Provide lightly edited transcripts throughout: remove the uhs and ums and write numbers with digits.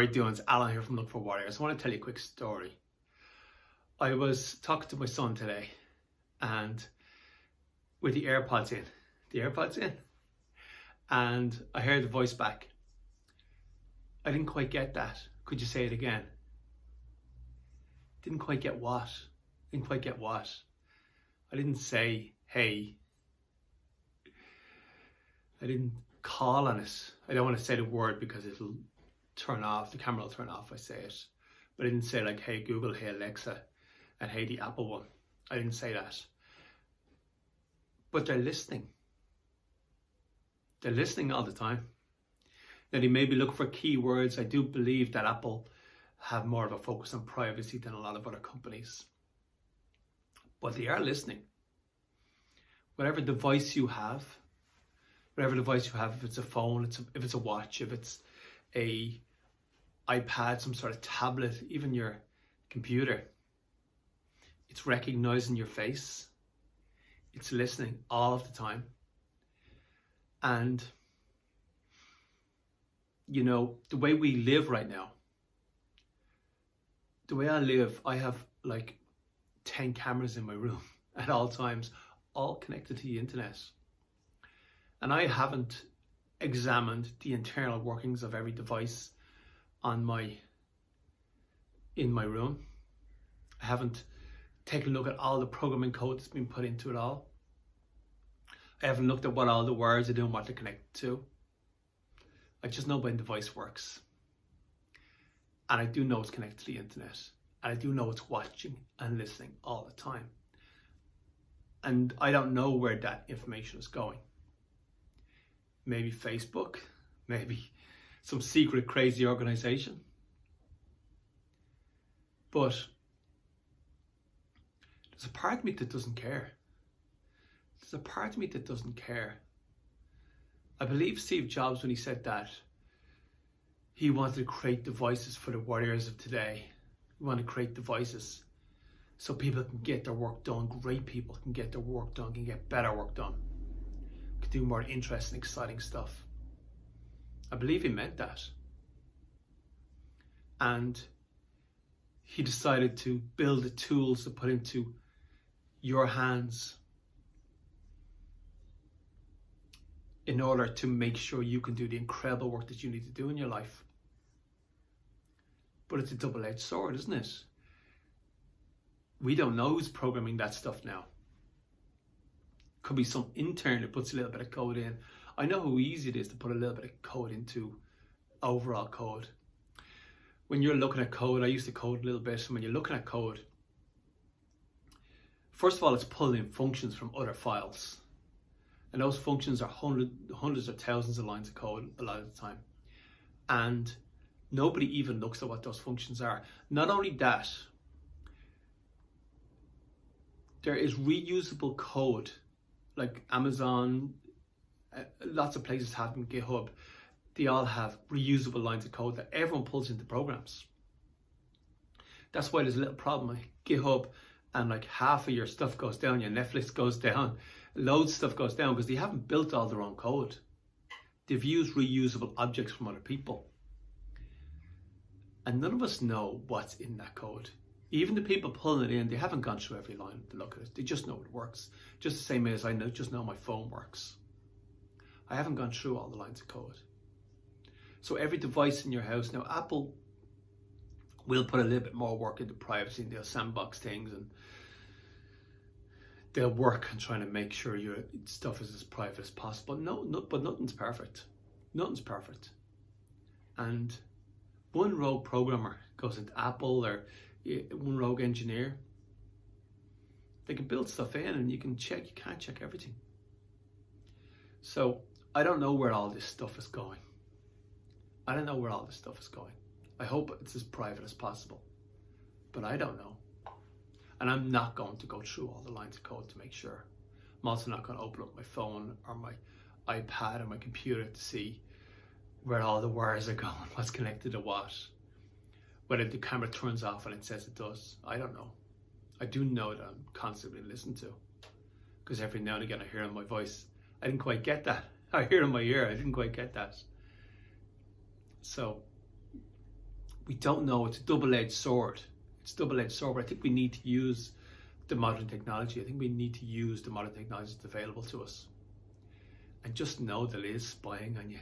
are you doing? It's Alan here from Look for Warriors. I want to tell you a quick story. I was talking to my son today and with the AirPods in, and I heard the voice back. I didn't quite get that. Could you say it again? Didn't quite get what? Didn't quite get what? I didn't say, hey. I didn't call on it. I don't want to say the word because it'll turn off, the camera will turn off if I say it. But I didn't say like, hey Google, hey Alexa, and hey the Apple one. I didn't say that. But they're listening. They're listening all the time. Now they maybe look for keywords. I do believe that Apple have more of a focus on privacy than a lot of other companies. But they are listening. Whatever device you have, if it's a phone, if it's a watch, if it's a iPad, some sort of tablet, even your computer, it's recognizing your face. It's listening all of the time. And, you know, the way we live right now, the way I live, I have like 10 cameras in my room at all times, all connected to the internet. And I haven't examined the internal workings of every device in my room. I haven't taken a look at all the programming code that's been put into it all. I haven't looked at what all the wires are doing, what they're connected to. I just know my device works. And I do know it's connected to the internet. And I do know it's watching and listening all the time. And I don't know where that information is going. Maybe Facebook, maybe some secret crazy organization. But there's a part of me that doesn't care. There's a part of me that doesn't care. I believe Steve Jobs, when he said that, he wanted to create devices for the warriors of today. He wanted to create devices so people can get their work done. Great people can get their work done, can get better work done, can do more interesting, exciting stuff. I believe he meant that. And he decided to build the tools to put into your hands in order to make sure you can do the incredible work that you need to do in your life. But it's a double-edged sword, isn't it? We don't know who's programming that stuff now. Could be some intern that puts a little bit of code in. I know how easy it is to put a little bit of code into overall code. When you're looking at code, I used to code a little bit, and when you're looking at code, first of all, it's pulling in functions from other files. And those functions are hundreds or thousands of lines of code a lot of the time. And nobody even looks at what those functions are. Not only that, there is reusable code, like Amazon, lots of places have them, GitHub. They all have reusable lines of code that everyone pulls into programs. That's why there's a little problem with GitHub, and like half of your stuff goes down, your Netflix goes down, loads of stuff goes down because they haven't built all their own code. They've used reusable objects from other people. And none of us know what's in that code. Even the people pulling it in, they haven't gone through every line to look at it. They just know it works. Just the same as I just know my phone works. I haven't gone through all the lines of code. So every device in your house, now Apple will put a little bit more work into privacy, and they'll sandbox things, and they'll work on trying to make sure your stuff is as private as possible. But nothing's perfect. Nothing's perfect. And one rogue programmer goes into Apple, or one rogue engineer, they can build stuff in and you can't check everything. So I don't know where all this stuff is going. I don't know where all this stuff is going. I hope it's as private as possible, but I don't know. And I'm not going to go through all the lines of code to make sure. I'm also not going to open up my phone or my iPad or my computer to see where all the wires are going, what's connected to what, whether the camera turns off when it says it does. I don't know. I do know that I'm constantly listened to, because every now and again I hear in my voice, I didn't quite get that. I hear in my ear, I didn't quite get that. So We don't know. It's a double-edged sword. It's a double-edged sword. But I think we need to use the modern technology. I think we need to use the modern technology that's available to us. And just know that it is spying on you.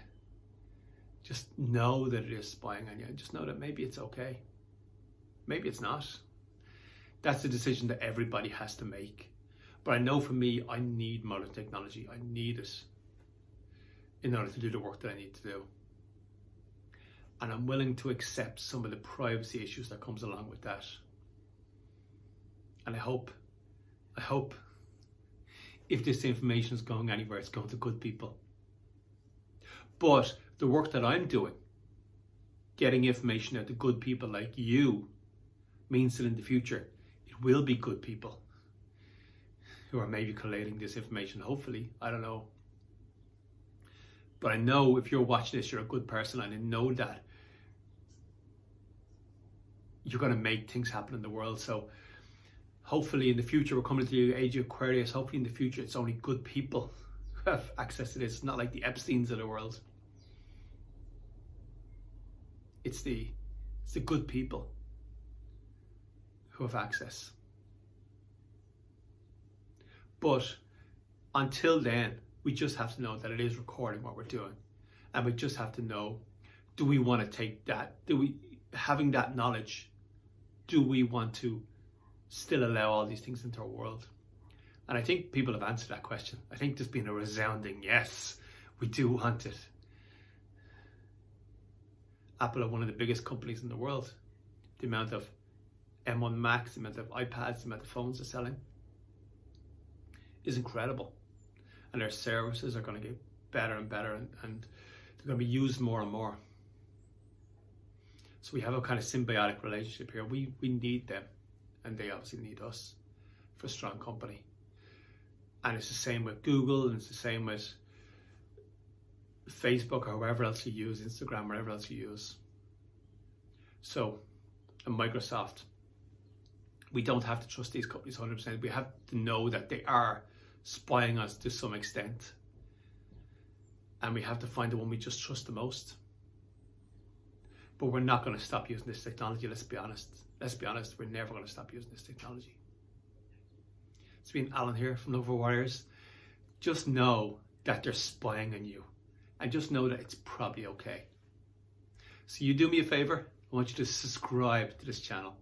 Just know that it is spying on you. And just know that maybe it's okay. Maybe it's not. That's a decision that everybody has to make. But I know for me, I need modern technology. I need it in order to do the work that I need to do. And I'm willing to accept some of the privacy issues that comes along with that. And I hope if this information is going anywhere, it's going to good people. But the work that I'm doing, getting information out to good people like you, means that in the future, it will be good people who are maybe collating this information, hopefully. I don't know. But I know if you're watching this, you're a good person, and I know that you're going to make things happen in the world. So hopefully in the future, we're coming to the age of Aquarius. Hopefully in the future, it's only good people who have access to this. It's not like the Epsteins of the world. It's the good people who have access. But until then, we just have to know that it is recording what we're doing. And we just have to know, do we want to take that? Having that knowledge, do we want to still allow all these things into our world? And I think people have answered that question. I think there's been a resounding yes, we do want it. Apple are one of the biggest companies in the world. The amount of M1 Max, the amount of iPads, the amount of phones they're selling is incredible. And their services are going to get better and better, and they're going to be used more and more. So we have a kind of symbiotic relationship here. We need them, and they obviously need us for a strong company. And it's the same with Google, and it's the same with Facebook, or whoever else you use, Instagram, whatever else you use. So, and Microsoft, we don't have to trust these companies 100%. We have to know that they are spying us to some extent. And we have to find the one we just trust the most. But we're not going to stop using this technology, let's be honest. Let's be honest, we're never going to stop using this technology. It's been Alan here from Love for Warriors. Just know that they're spying on you. And just know that it's probably okay. So you do me a favor, I want you to subscribe to this channel.